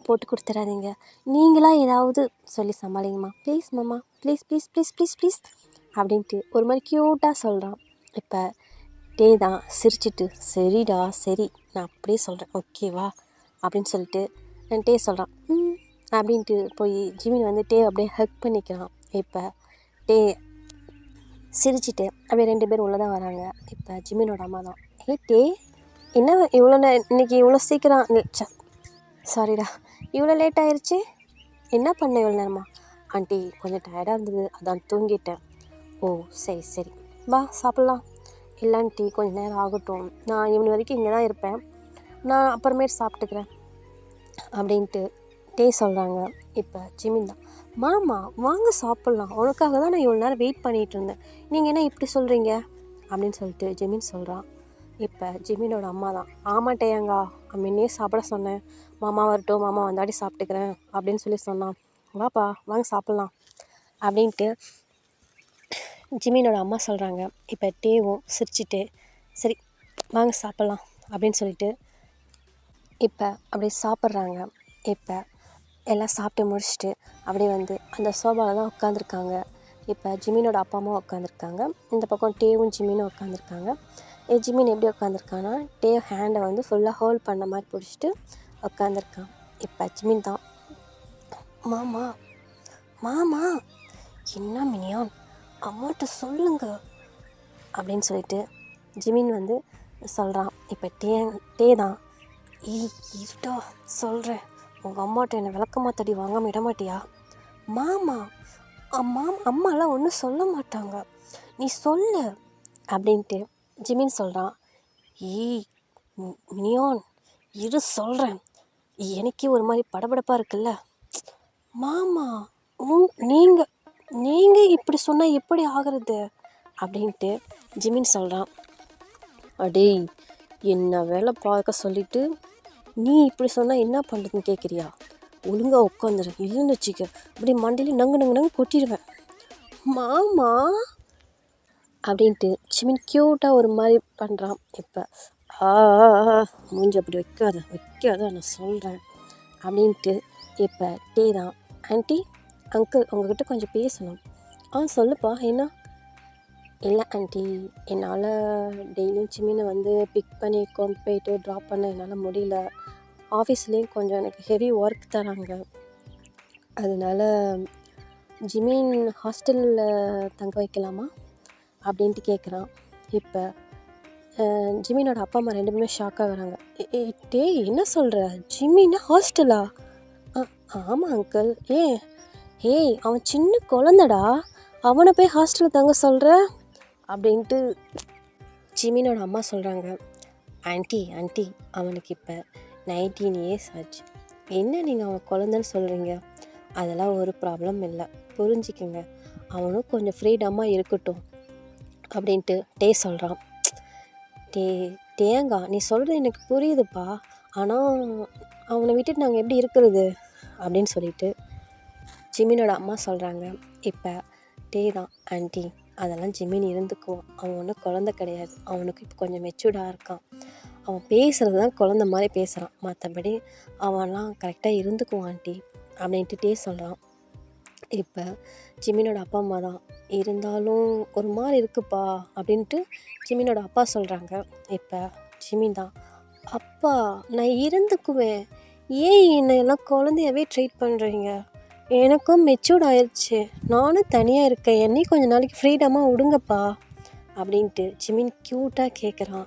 A: போட்டு கொடுத்துடாதீங்க, நீங்களாக ஏதாவது சொல்லி சமாளிங்கம்மா, ப்ளீஸ் மாமா, please please please please please அப்படின்ட்டு ஒரு மாதிரி க்யூட்டாக சொல்கிறான். இப்போ டே தான் சிரிச்சிட்டு, சரிடா சரி, நான் அப்படியே சொல்கிறேன், ஓகேவா அப்படின்னு சொல்லிட்டு டே சொல்கிறான். அப்படின்ட்டு போய் ஜிமின் வந்து டே அப்படியே ஹக் பண்ணிக்கிறான். இப்போ டே சிரிச்சிட்டு அப்படியே 2 பேரும் உள்ளே தான் வராங்க. இப்போ ஜிமினோட அம்மா தான். டே, என்ன இவ்வளோ இன்றைக்கி இவ்வளோ சீக்கிரம், சாரிடா இவ்வளோ லேட் ஆயிடுச்சு, என்ன பண்ண இவ்வளோ நேரமா? ஆண்டி கொஞ்சம் டயர்டாக இருந்தது, அதான் தூங்கிட்டேன். ஓ சரி, வா சாப்பிட்லாம். இல்லை ஆண்டி, கொஞ்சம் நேரம் ஆகட்டும், நான் இவனு வரைக்கும் இங்கே தான் இருப்பேன், நான் அப்புறமேட்டு சாப்பிட்டுக்கிறேன் அப்படின்ட்டு டே சொல்கிறாங்க. இப்போ ஜிமின் தான். மாமா வாங்க சாப்பிட்லாம், உனக்காக தான் நான் இவ்வளோ நேரம் வெயிட் பண்ணிகிட்டு இருந்தேன், நீங்கள் என்ன இப்படி சொல்கிறீங்க அப்படின்னு சொல்லிட்டு ஜிமின் சொல்கிறான். இப்போ ஜிமினோட அம்மா தான். ஆமாட்டேயாங்கா, முன்னே சாப்பிட சொன்னேன், மாமா வரட்டும், மாமா வந்தாடி சாப்பிட்டுக்கிறேன் அப்படின்னு சொல்லி சொன்னான். வாப்பா வாங்க சாப்பிட்லாம் அப்படின்ட்டு ஜிமினோட அம்மா சொல்கிறாங்க. இப்போ டேவும் சிரிச்சிட்டு சரி வாங்க சாப்பிட்லாம் அப்படின்னு சொல்லிட்டு இப்போ அப்படியே சாப்பிட்றாங்க. இப்போ எல்லாம் சாப்பிட்டு முடிச்சுட்டு அப்படியே வந்து அந்த சோபாவில் தான் உட்காந்துருக்காங்க. இப்போ ஜிமினோட அப்பா அம்மா உட்காந்துருக்காங்க, இந்த பக்கம் டேவும் ஜிமினும் உட்காந்துருக்காங்க. ஜிமின் எப்படி உட்காந்துருக்கான்னா டே ஹேண்டை வந்து ஃபுல்லாக ஹோல்ட் பண்ண மாதிரி பிடிச்சிட்டு உட்காந்துருக்கான். இப்போ ஜிமின் தான். மாமா மாமா, என்ன மினியான், அம்மாட்ட சொல்லுங்க அப்படின்னு சொல்லிட்டு ஜிமின் வந்து சொல்கிறான். இப்போ டே தான். இருட்டா சொல்கிறேன், உங்கள் அம்மாட்ட என்னை விளக்கமா தடி வாங்காமல் விட மாட்டியா? மாமா, அம்மாலாம் ஒன்றும் சொல்ல மாட்டாங்க, நீ சொல்லு அப்படின்ட்டு ஜிமின் சொல்கிறான். மினியான் இரு சொல்கிறேன், எனக்கே ஒரு மாதிரி படபடப்பாக இருக்குல்ல. மாமா, நீங்கள் இப்படி சொன்னால் எப்படி ஆகிறது அப்படின்ட்டு ஜிமின் சொல்கிறான். அடே, என்ன வேலை பார்க்க சொல்லிவிட்டு நீ இப்படி சொன்னால் என்ன பண்ணுறதுன்னு கேட்குறியா? ஒழுங்காக உட்காந்துரு, இல்லைன்னு வச்சுக்க அப்படி மண்டையில நங்கு கொட்டிடுவேன். மாமா அப்படின்ட்டு ஜிமின் க்யூட்டாக ஒரு மாதிரி பண்ணுறான். இப்போ மூஞ்சி அப்படி வைக்காத நான் சொல்கிறேன் அப்படின்ட்டு இப்போ டே தான். ஆண்டி, அங்கிள் உங்ககிட்ட கொஞ்சம் பேசணும். சொல்லுப்பா, என்ன? இல்லை ஆண்டி, என்னால் டெய்லியும் ஜிமினை வந்து பிக் பண்ணி கொண்டு போயிட்டு ட்ராப் பண்ண என்னால் முடியல. ஆஃபீஸ்லேயும் கொஞ்சம் எனக்கு ஹெவி ஒர்க் தராங்க, அதனால ஜிமின் ஹாஸ்டலில் தங்க வைக்கலாமா அப்படின்ட்டு கேட்குறான். இப்போ ஜிமினோட அப்பா அம்மா 2 பேருமே ஷாக்காக வராங்க. டே என்ன சொல்கிற, ஜிமின்னா ஹாஸ்டலா? ஆமாம் அங்கிள். அவன் சின்ன குழந்தடா, அவனை போய் ஹாஸ்டலில் தங்க சொல்கிற அப்படின்ட்டு ஜிமினோட அம்மா சொல்கிறாங்க.
B: ஆன்ட்டி ஆன்ட்டி அவனுக்கு இப்போ 19 இயர்ஸ் ஆச்சு. என்ன நீங்கள் அவன் குழந்தைன்னு சொல்கிறீங்க? அதெல்லாம் ஒரு ப்ராப்ளம் இல்லை, புரிஞ்சுக்குங்க. அவனும் கொஞ்சம் ஃப்ரீடமாக இருக்கட்டும் அப்படின்ட்டு டே சொல்கிறான். டே தேங்கா நீ சொல்கிறது எனக்கு புரியுதுப்பா, ஆனால் அவனை விட்டுட்டு நாங்கள் எப்படி இருக்கிறது அப்படின்னு சொல்லிட்டு ஜிமினோட அம்மா சொல்கிறாங்க. இப்போ டே தான், ஆன்ட்டி அதெல்லாம் ஜிமின் இருந்துக்குவான், அவன் ஒன்றும் குழந்த கிடையாது, அவனுக்கு இப்போ கொஞ்சம் மெச்சூர்டாக இருக்கான், அவன் பேசுகிறது தான் குழந்த மாதிரி பேசுகிறான், மற்றபடி அவன்லாம் கரெக்டாக இருந்துக்குவான் ஆன்ட்டி அப்படின்ட்டு டே சொல்கிறான். இப்போ ஜிமினோட அப்பா அம்மா தான், இருந்தாலும் ஒரு மாதிரி இருக்குப்பா அப்படின்ட்டு ஜிமினோட அப்பா சொல்கிறாங்க. இப்போ ஜிமின் தான், அப்பா நான் இருந்துக்குவேன், ஏன் என்னை எல்லாம் குழந்தையாவே ட்ரீட் பண்ணுறீங்க, எனக்கும் மெச்சூர்ட் ஆயிடுச்சு, நானும் தனியாக இருக்கேன், என்னையும் கொஞ்சம் நாளைக்கு ஃப்ரீடமாக விடுங்கப்பா அப்படின்ட்டு ஜிமின் க்யூட்டாக கேட்குறான்.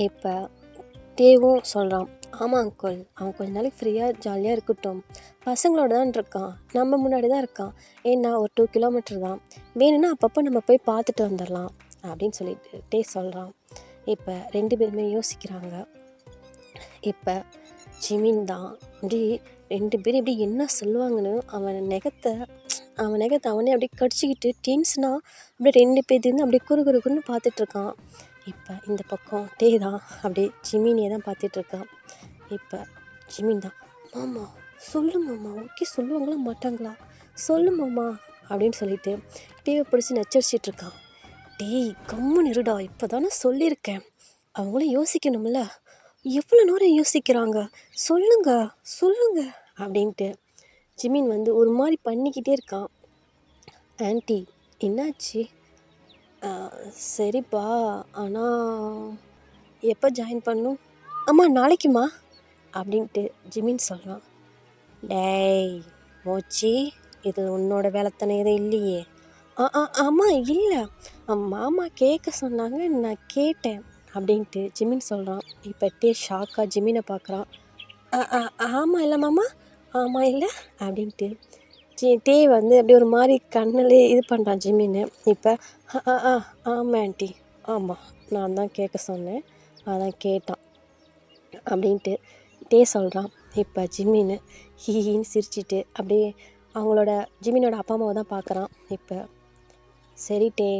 B: இப்போ தேவும் சொல்கிறான், ஆமாம் அங்கிள், அவன் கொஞ்ச நாளைக்கு ஃப்ரீயாக ஜாலியாக இருக்கட்டும், பசங்களோட தான் இருக்கான், நம்ம முன்னாடி தான் இருக்கான், ஏன்னா ஒரு 2 கிலோமீட்டர் தான், வேணும்னா அப்பப்போ நம்ம போய் பார்த்துட்டு வந்துடலாம் அப்படின்னு சொல்லிட்டு டே சொல்கிறான். இப்போ 2 பேருமே யோசிக்கிறாங்க. இப்போ ஜிமின் தான் அப்படி 2 பேரும் எப்படி என்ன சொல்லுவாங்கன்னு அவன் நெகத்தை அவனே அப்படியே கடிச்சிக்கிட்டு டென்ஷனாக அப்படியே 2 பேர்த்தையும் அப்படியே குறுகுறுன்னு பார்த்துட்ருக்கான். இப்போ இந்த பக்கம் டே தான் அப்படியே ஜிமினியை தான் பார்த்துட்ருக்கான். இப்போ ஜிமின் தான், மாமா சொல்லு மாமா, ஓகே சொல்லுவாங்களா மாட்டாங்களா, சொல்லு மாமா அப்படின்னு சொல்லிட்டு டேவை பிடிச்சி நச்சரிச்சிட்ருக்கான். டேய் கம்முன்னு இருடா, இப்போ தானே சொல்லியிருக்கேன், அவங்களும் யோசிக்கணும்ல, எவ்வளோ நேரம் யோசிக்கிறாங்க, சொல்லுங்க சொல்லுங்க அப்படின்ட்டு ஜிமின் வந்து ஒரு மாதிரி பண்ணிக்கிட்டே இருக்கான். ஆன்ட்டி என்னாச்சு? சரிப்பா, ஆனால் எப்போ ஜாயின் பண்ணும்? அம்மா நாளைக்குமா அப்படின்ட்டு ஜிமின் சொல்கிறான். டேய் மோச்சி, இது உன்னோட வேலைத்தனை எதுவும் இல்லையே. ஆமாம் இல்லை, மாமா கேட்க சொன்னாங்க, நான் கேட்டேன் அப்படின்ட்டு ஜிமின் சொல்கிறான். இப்போ டே ஷாக்காக ஜிமினை பார்க்குறான். ஆமாம் இல்லை மாமா, ஆமாம் இல்லை அப்படின்ட்டு டே வந்து அப்படியே ஒரு மாதிரி கண்ணிலே இது பண்ணுறான் ஜிமின்னு. இப்போ ஆமாம் ஆன்ட்டி, ஆமாம் நான் தான் கேட்க சொன்னேன், அதான் கேட்டான் அப்படின்ட்டு டே சொல்கிறான். இப்போ ஜிமின்னு ஹீன்னு சிரிச்சிட்டு அப்படியே அவங்களோட ஜிமினோட அப்பா அம்மாவை தான் பார்க்குறான். இப்போ சரி டே,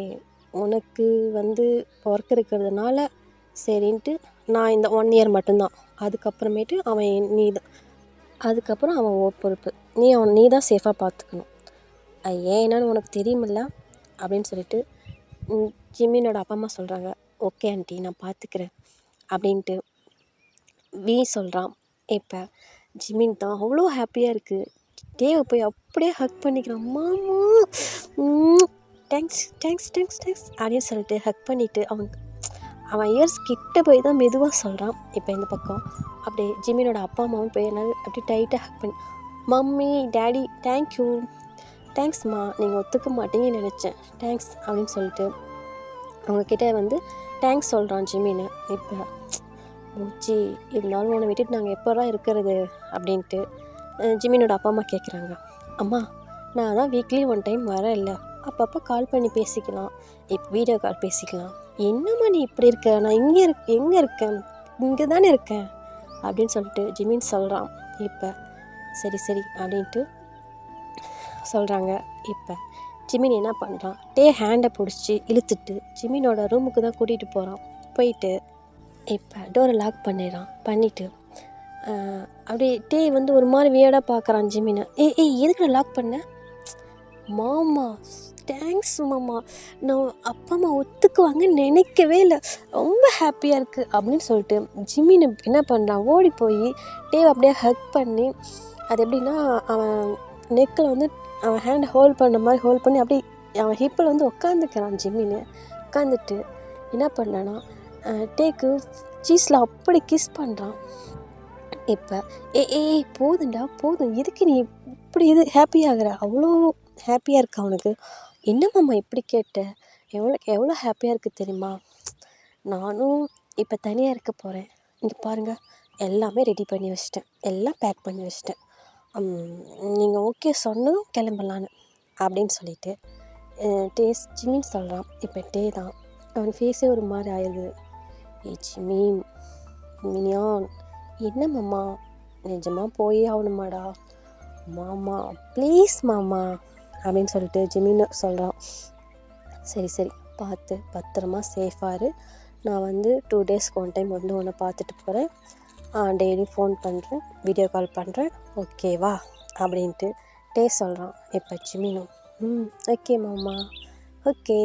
B: உனக்கு வந்து ஒர்க் இருக்கிறதுனால சரின்ட்டு நான் இந்த 1 இயர் மட்டும்தான், அதுக்கப்புறமேட்டு அவன் நீ தான், அதுக்கப்புறம் அவன் பொறுப்பு, நீ தான் சேஃபாக பார்த்துக்கணும், ஏன்னான்னு உனக்கு தெரியுமில்ல அப்படின்னு சொல்லிட்டு ஜிமினோட அப்பா அம்மா சொல்கிறாங்க. ஓகே ஆன்ட்டி நான் பார்த்துக்கிறேன் அப்படின்ட்டு வி சொல்கிறான். இப்போ ஜிமின் தான் அவ்வளோ ஹாப்பியாக இருக்குது, டேவை போய் அப்படியே ஹக் பண்ணிக்கிறான். மாமா தேங்க்ஸ் தேங்க்ஸ் தேங்க்ஸ் தேங்க்ஸ் அப்படின்னு சொல்லிட்டு ஹக் பண்ணிவிட்டு அவன் இயர்ஸ் கிட்ட போய் தான் மெதுவாக சொல்கிறான். இப்போ இந்த பக்கம் அப்படியே ஜிமினோட அப்பா அம்மாவும் போய் என்னால் அப்படியே டைட்டாக ஹக் பண்ணி, மம்மி டேடி தேங்க்யூ, தேங்க்ஸ்மா, நீங்கள் ஒத்துக்க மாட்டீங்கன்னு நினச்சேன், தேங்க்ஸ் அப்படின்னு சொல்லிட்டு அவங்கக்கிட்ட வந்து தேங்க்ஸ் சொல்கிறான் ஜிமின்னு. இப்போ மூச்சி இருந்தாலும் உன்னை விட்டுட்டு நாங்கள் எப்போலாம் இருக்கிறது அப்படின்ட்டு ஜிமினோட அப்பா அம்மா கேட்குறாங்க. அம்மா நான் தான் வீக்லி 1 டைம் வரேன் இல்லை, அப்பப்போ கால் பண்ணி பேசிக்கலாம், இப்போ வீடியோ கால் பேசிக்கலாம், என்னம்மா நீ இப்படி இருக்க, நான் எங்கே இருக்கேன், இங்கே தானே இருக்கேன் அப்படின்னு சொல்லிட்டு ஜிமின் சொல்கிறான். இப்போ சரி சரி அப்படின்ட்டு சொல்கிறாங்க. இப்போ ஜிமின் என்ன பண்ணுறான், டே ஹேண்டை பிடிச்சி இழுத்துட்டு ஜிமினோட ரூமுக்கு தான் கூட்டிகிட்டு போகிறான். போயிட்டு இப்போ டோரை லாக் பண்ணிவிட்டு அப்படியே டே வந்து ஒரு மாதிரி வியர்டாக பார்க்குறான் ஜிமினை. ஏய் எதுக்கு நான் லாக் பண்ணேன்? மாமா தேங்க்ஸ் மாமா, நான் அப்பா அம்மா ஒத்துக்குவாங்கன்னு நினைக்கவே இல்லை, ரொம்ப ஹாப்பியாக இருக்குது அப்படின்னு சொல்லிட்டு ஜிமின் என்ன பண்ணுறான், ஓடி போய் டேவை அப்படியே ஹக் பண்ணி, அது எப்படின்னா அவன் நெக்கில் வந்து அவன் ஹேண்டை ஹோல்ட் பண்ண மாதிரி ஹோல்ட் பண்ணி அப்படியே அவன் ஹிப்பில் வந்து உட்காந்துக்கிறான் ஜிமின்னு. உட்காந்துட்டு என்ன பண்ணான்னா டேக்கு சீஸில் அப்படி கிஸ் பண்ணுறான். இப்போ ஏய் போதுண்டா போதும், எதுக்கு நீ இப்படி ஹாப்பி ஆகிற, அவ்வளோ ஹாப்பியாக இருக்கு அவனுக்கு, என்ன மாமா இப்படி கேட்ட, எவ்வளோ ஹாப்பியாக இருக்குது தெரியுமா, நானும் இப்போ தனியாக இருக்க போகிறேன், இங்கே பாருங்கள் எல்லாமே ரெடி பண்ணி வச்சிட்டேன், எல்லாம் பேக் பண்ணி வச்சிட்டேன், நீங்கள் ஓகே சொன்னதும் கிளம்பலான்னு அப்படின்னு சொல்லிட்டு ஜிமின் சொல்கிறான். இப்போ டே தான் அவன் ஃபேஸே ஒரு மாதிரி ஆயிடுது. ஜிமின் மினியான், என்ன மாமா, நிஜமாக போயே ஆகணுமாடா? மாமா ப்ளீஸ் மாமா அப்படின்னு சொல்லிட்டு ஜிமின் சொல்கிறான். சரி சரி, பார்த்து பத்திரமா சேஃபாக இரு. நான் வந்து 2 டேஸ்க்கு ஒன் டைம் வந்து உன்னை பார்த்துட்டு போகிறேன். டெய்லி ஃபோன் பண்ணுறேன், வீடியோ கால் பண்ணுறேன், ஓகேவா அப்படின்ட்டு டே சொல்கிறான். இப்போ ஜிமினும் ஓகே மாமா, ஓகே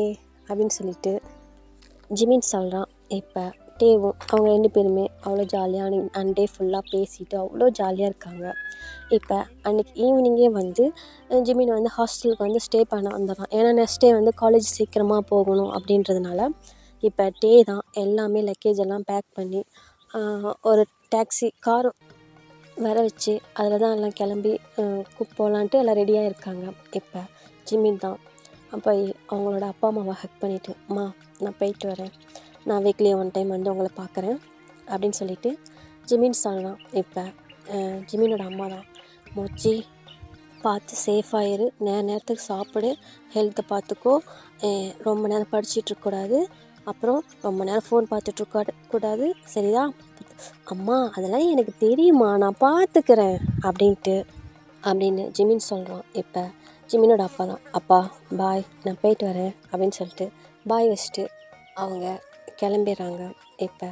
B: அப்படின்னு சொல்லிட்டு ஜிமின் சொல்கிறான். இப்போ டேவும் அவங்க 2 பேருமே அவ்வளோ ஜாலியாக அன்டே ஃபுல்லாக பேசிட்டு அவ்வளோ ஜாலியாக இருக்காங்க. இப்போ அன்றைக்கி ஈவினிங்கே வந்து ஜிமின் வந்து ஹாஸ்டலுக்கு வந்து ஸ்டே பண்ண வந்துடுறான். ஏன்னா நெக்ஸ்ட் டே வந்து காலேஜ் சீக்கிரமாக போகணும் அப்படின்றதுனால இப்போ டே தான் எல்லாமே லக்கேஜ் எல்லாம் பேக் பண்ணி ஒரு டாக்ஸி கார் வர வச்சு அதில் தான் எல்லாம் கிளம்பி போகலான்ட்டு எல்லாம் ரெடியாக இருக்காங்க. இப்போ ஜிமின் தான் அப்போ அவங்களோட அப்பா அம்மாவை ஹக் பண்ணிவிட்டு, அம்மா நான் போயிட்டு வரேன், நான் வீக்லி ஒன் டைம் வந்து உங்களை பார்க்குறேன் அப்படின்னு சொல்லிட்டு ஜிமின் சொல்கிறான். இப்போ ஜிமினோட அம்மா தான், மோச்சி பார்த்து சேஃபாக இரு, நேரத்துக்கு சாப்பிடு, ஹெல்த்தை பார்த்துக்கோ, ரொம்ப நேரம் படிச்சிட்ருக்கக்கூடாது, அப்புறம் ரொம்ப நேரம் ஃபோன் பார்த்துட்ருக்கூடாது, சரியா? அம்மா அதெல்லாம் எனக்கு தெரியுமா, நான் பார்த்துக்கிறேன் அப்படின்னு ஜிமின் சொல்கிறான். இப்போ ஜிமினோட அப்பா தான், அப்பா பாய், நான் போயிட்டு வரேன் அப்படின்னு சொல்லிட்டு பாய் வச்சுட்டு அவங்க கிளம்பிடுறாங்க. இப்போ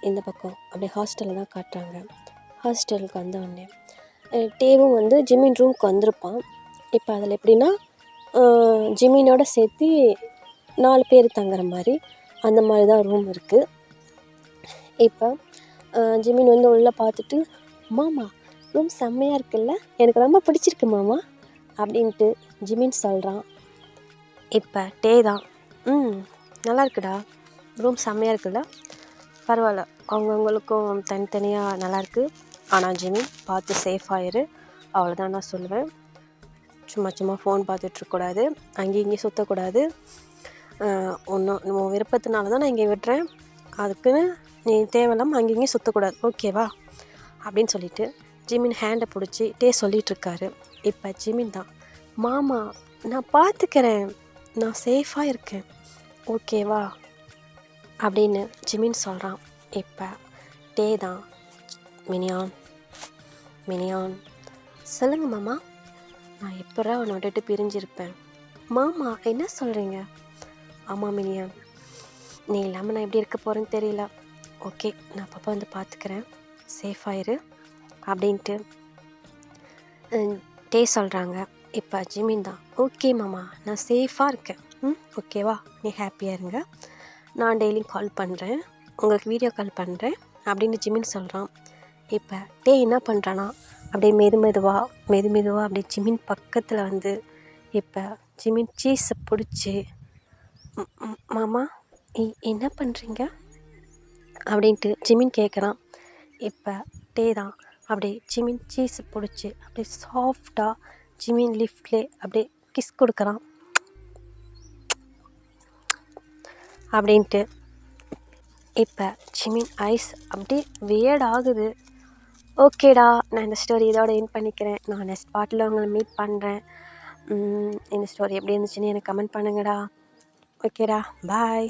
B: இந்த பக்கம் அப்படியே ஹாஸ்டலில் தான் காட்டுறாங்க. ஹாஸ்டலுக்கு வந்தவுடனே டேவும் வந்து ஜிமின் ரூமுக்கு வந்திருப்பான். இப்போ அதில் எப்படின்னா ஜிமினோட சேர்த்து 4 பேர் தங்குற மாதிரி அந்த மாதிரி தான் ரூம் இருக்குது. இப்போ ஜிமின் வந்து உள்ளே பார்த்துட்டு, மாமா ரூம் செம்மையாக இருக்குல்ல, எனக்கு ரொம்ப பிடிச்சிருக்கு மாமா அப்படின்ட்டு ஜிமின் சொல்கிறான். இப்போ டே தான், நல்லா இருக்குடா, ரூம் செம்மையாக இருக்குல்ல, பரவாயில்ல, அவங்கவுங்களுக்கும் தனித்தனியாக நல்லாயிருக்கு, ஆனால் ஜிமின் பார்த்து சேஃபாக இரு, அவ்வளோதான் நான் சொல்லுவேன். சும்மா ஃபோன் பார்த்துட்ருக்கக்கூடாது, அங்கேயும் இங்கேயும் சுற்றக்கூடாது, உன் விருப்பத்தினால தான் நான் இங்கே விடுறேன், அதுக்குன்னு நீ தேவையில்லாமல் அங்கேயும் இங்கேயும் சுற்றக்கூடாது, ஓகேவா அப்படின்னு சொல்லிட்டு ஜிமின் ஹேண்டை பிடிச்சி டே சொல்லிகிட்ருக்காரு. இப்போ ஜிமின் தான், மாமா நான் பார்த்துக்கிறேன், நான் சேஃபாக இருக்கேன், ஓகேவா அப்படின்னு ஜிமின் சொல்கிறான். இப்போ டே தான், மினியான் சொல்லுங்க மாமா, நான் எப்போரா உன்னை விட்டுட்டு பிரிஞ்சிருப்பேன்? மாமா என்ன சொல்கிறீங்க? ஆமாம் மினியான், நீ இல்லாமல் நான் எப்படி இருக்க போகிறேன்னு தெரியல, ஓகே நான் அப்பப்போ வந்து பார்த்துக்கிறேன், சேஃபாக இரு அப்படின்ட்டு டே சொல்கிறாங்க. இப்போ ஜிமின் தான், ஓகே மாமா நான் சேஃபாக இருக்கேன், ஓகேவா, நீ ஹாப்பியாக இருங்க, நான் டெய்லியும் கால் பண்ணுறேன், உங்களுக்கு வீடியோ கால் பண்ணுறேன் அப்படின்னு ஜிமின் சொல்கிறான். இப்போ டே என்ன பண்ணுறான்னா அப்படியே மெதுவாக அப்படியே ஜிமின் பக்கத்தில் வந்து இப்போ ஜிமின் சீஸை பிடிச்சி, மாமா என்ன பண்ணுறீங்க அப்படின்ட்டு ஜிமின் கேட்குறான். இப்போ டே தான் அப்படியே ஜிமின் சீஸை பிடிச்சி அப்படியே சாஃப்டாக ஜிமின் லிஃப்ட்லே அப்படியே கிஸ் கொடுக்குறான் அப்படின்ட்டு. இப்போ ஜிமின் ஐஸ் அப்படியே வியர்ட் ஆகுது. ஓகேடா, நான் இந்த ஸ்டோரி இதோட எண்ட் பண்ணிக்கிறேன், நான் நெக்ஸ்ட் பார்ட்டில் உங்களை மீட் பண்ணுறேன். இந்த ஸ்டோரி எப்படி இருந்துச்சுன்னு எனக்கு கமெண்ட் பண்ணுங்கடா. ஓகேடா, பாய்.